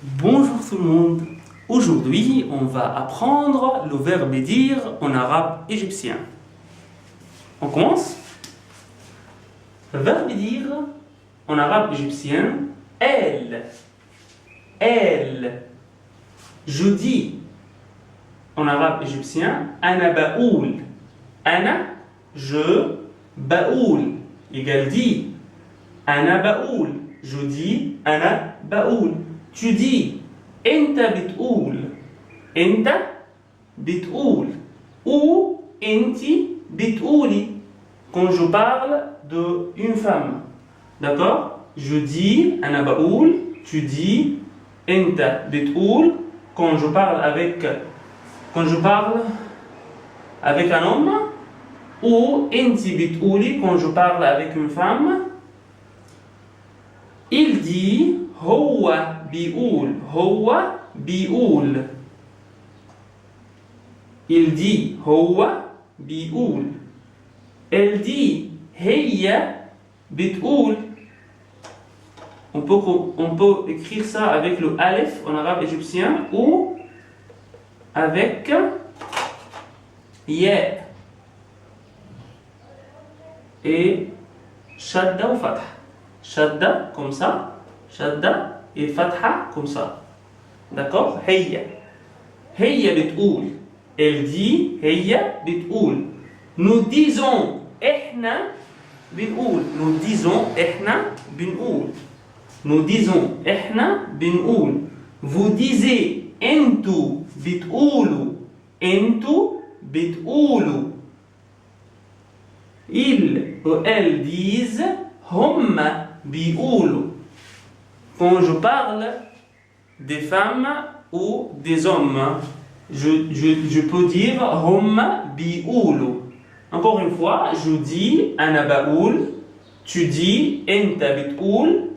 Bonjour tout le monde. Aujourd'hui, on va apprendre le verbe dire en arabe égyptien. On commence. Le verbe dire en arabe égyptien, elle. Elle. Je dis en arabe égyptien, ana baoul. Ana, je, baoul, égale dit. Ana baoul. Je dis, ana baoul. Tu dis, enta bitoul. Enta bitoul. Ou enti bitouli. Quand je parle d'une femme. D'accord? Je dis, ana baoul. Tu dis, enta bitoul. Quand je parle avec un homme. Ou enti bitouli. Quand je parle avec une femme. Il dit, هو بيقول هو بيقول. Il dit هو بيقول. Elle dit هي بتقول. On peut écrire ça avec le alif en arabe égyptien ou avec ya et shadda ou fatha. Shadda comme ça. Shadda et fatha comme ça. D'accord? Heya. Heya bitoul. Elle dit Heya bitoul. Nous disons Ehna binoul. Nous disons Ehna binoul. Nous disons Ehna binoul. Vous disiez Entu bitoulu. Entu bitoulu. Ils ou elles disent Homma bioulu. Quand je parle des femmes ou des hommes, je peux dire Homma bioulu. Encore une fois, je dis Ana baoul, tu dis Enta bitoul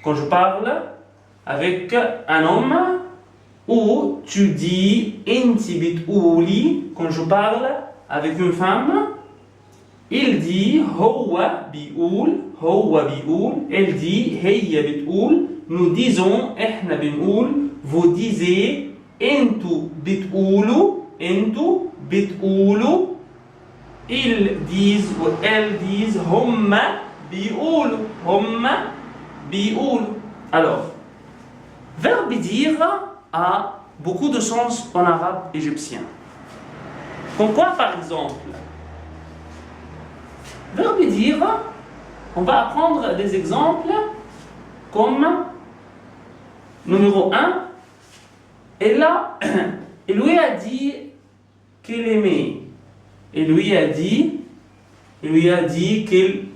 quand je parle avec un homme, ou tu dis Enti bitouli quand je parle avec une femme. Il dit Howa bioul, elle dit Heya bitoul. Nous disons Ehna binoul. Vous disiez Entu bitoulu, Entu bitoulu. Ils disent ou elles disent Homma bioulu, Homma bioulu. Alors, verbe dire a beaucoup de sens en arabe égyptien. Comme quoi, par exemple, verbe dire, on va apprendre des exemples comme numéro 1. Et là, il lui a dit qu'elle aimait. Il lui a dit qu'elle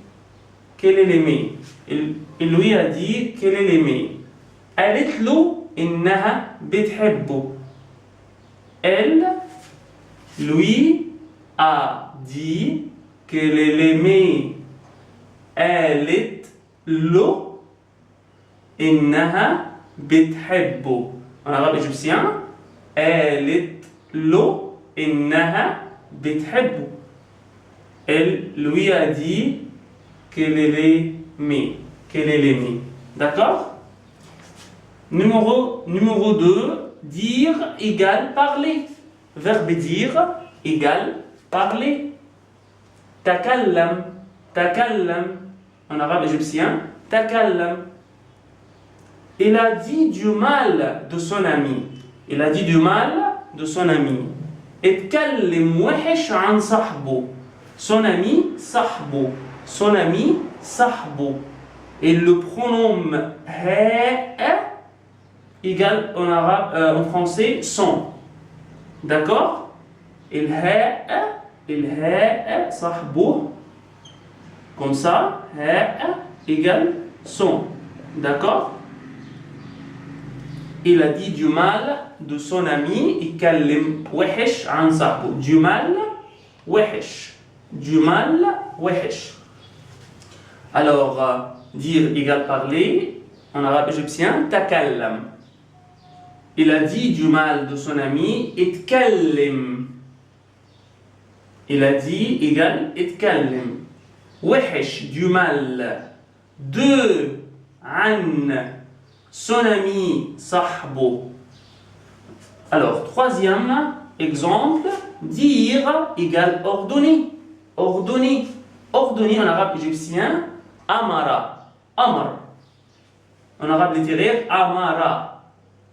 l'aimait. Il lui a dit qu'elle l'aimait. قالت له إنها بتحبه. Elle lui a dit qu'elle l'aimait. قالت له إنها بتحبه. En arabe égyptien, قالت له إنها بتحبه. Elle lui a dit qu'elle l'aimait. D'accord? Numéro 2, dire égale parler. Verbe dire égale parler. Takallam. En arabe égyptien, takallam. Il a dit du mal de son ami. اتكلم وحش عن صاحبه. Son ami صاحبه. Et le pronom ha égale en arabe, en français son. D'accord? Il ha صاحبه. Comme ça, ha égale son. D'accord? Il a dit du mal de son ami. يتكلم وحش عن صاحبه. Du mal وحش. Alors, dire égale parler. En arabe égyptien, takallam. Il a dit du mal de son ami. اتكلم. Il a dit égale اتكلم. وحش, du mal. De, عن. son ami صاحبه. Alors, troisième exemple, dire égale ordonner. Ordonner. Ordonner en arabe égyptien, amara. Amar. En arabe littéraire, amara.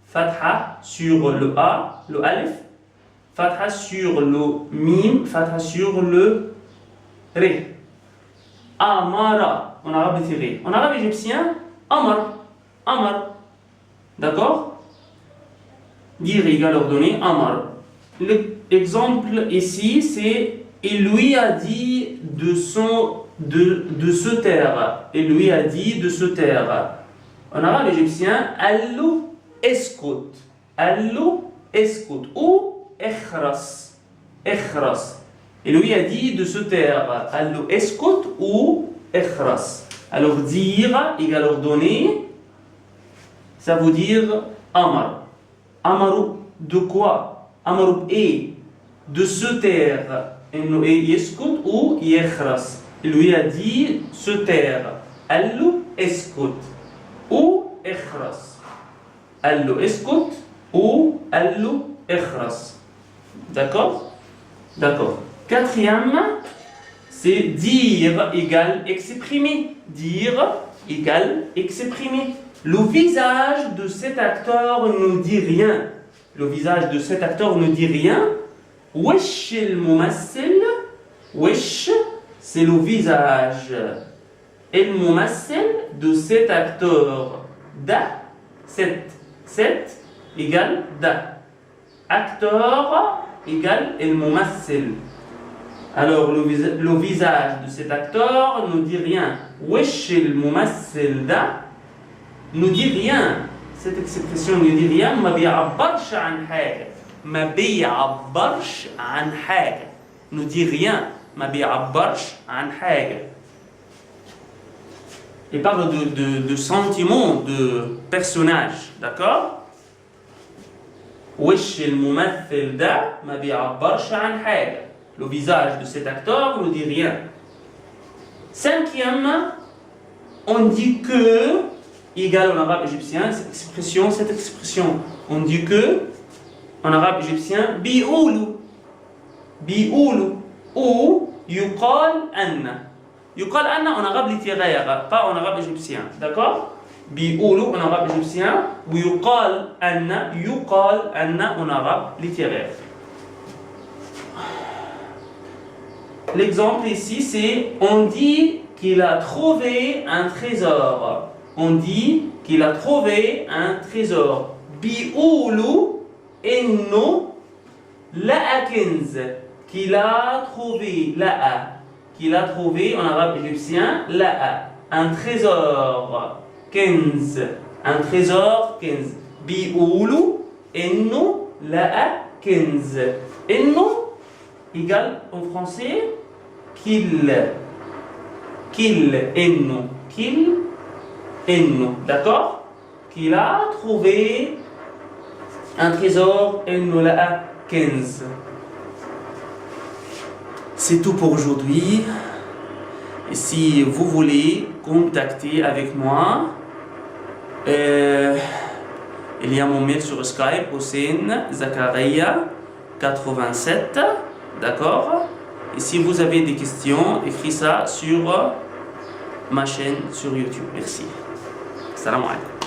Fatha sur le A, le alif. Fatha sur le mim, fatha sur le ré. Amara, en arabe littéraire. En arabe égyptien, amar. Amar. D'accord? Dire égale ordonner, amar. L'exemple ici, c'est il lui a dit de se taire. Il lui a dit de se taire. En arabe égyptien, allu escout. Allu escout. Ou ikhras. Ikhras. Il lui a dit de se taire. Allu escout ou ikhras. Alors dire égale ordonner, ça veut dire amar. Amaru de quoi? Amaru est de se taire. Et yeskut ou yekhras. Il lui a dit se taire. Allu eskut ou ikhras. Allu eskut ou allu ikhras. D'accord? D'accord. Quatrième, c'est dire égale exprimer. Dire égale exprimer. Le visage de cet acteur ne dit rien. Le visage de cet acteur ne dit rien. Wesh el-mumassil. Wesh, c'est le visage. El-mumassil de cet acteur. Da, cet égale da. Acteur égale el-mumassil. Alors le visage de cet acteur ne dit rien. Wesh el-mumassil da ne dit rien. Cette expression ne dit rien. ما بيعبرش عن حاجة. ما بيعبرش عن حاجة. Ne dit rien. ما بيعبرش عن حاجة. Il parle de sentiments, de personnages. D'accord? وش الممثل ده ما بيعبرش عن حاجة. Le visage de cet acteur ne dit rien. Cinquième, on dit que égal en arabe égyptien, cette expression, on dit que en arabe égyptien, bi'oulou, bi'oulou, ou yuqal anna. Yuqal anna en arabe littéraire, pas en arabe égyptien, d'accord? Bi'oulou en arabe égyptien, ou yuqal anna en arabe littéraire. L'exemple ici, c'est on dit qu'il a trouvé un trésor. On dit qu'il a trouvé un trésor. Bi'oulou enno la'a kenz. Qu'il a trouvé la'a. Qu'il a trouvé en arabe égyptien la'a. Un trésor. Kenz. Un trésor kenz. Bi'oulou enno la'a kenz. Enno égale en français qu'il. Enno. Enno, d'accord? Qu'il a trouvé un trésor, enno la'a kenz. C'est tout pour aujourd'hui. Et si vous voulez contacter avec moi, il y a mon mail sur Skype, Hossein Zakaria 87, d'accord? Et si vous avez des questions, écrivez ça sur ma chaîne sur YouTube. Merci. Salam alaikum.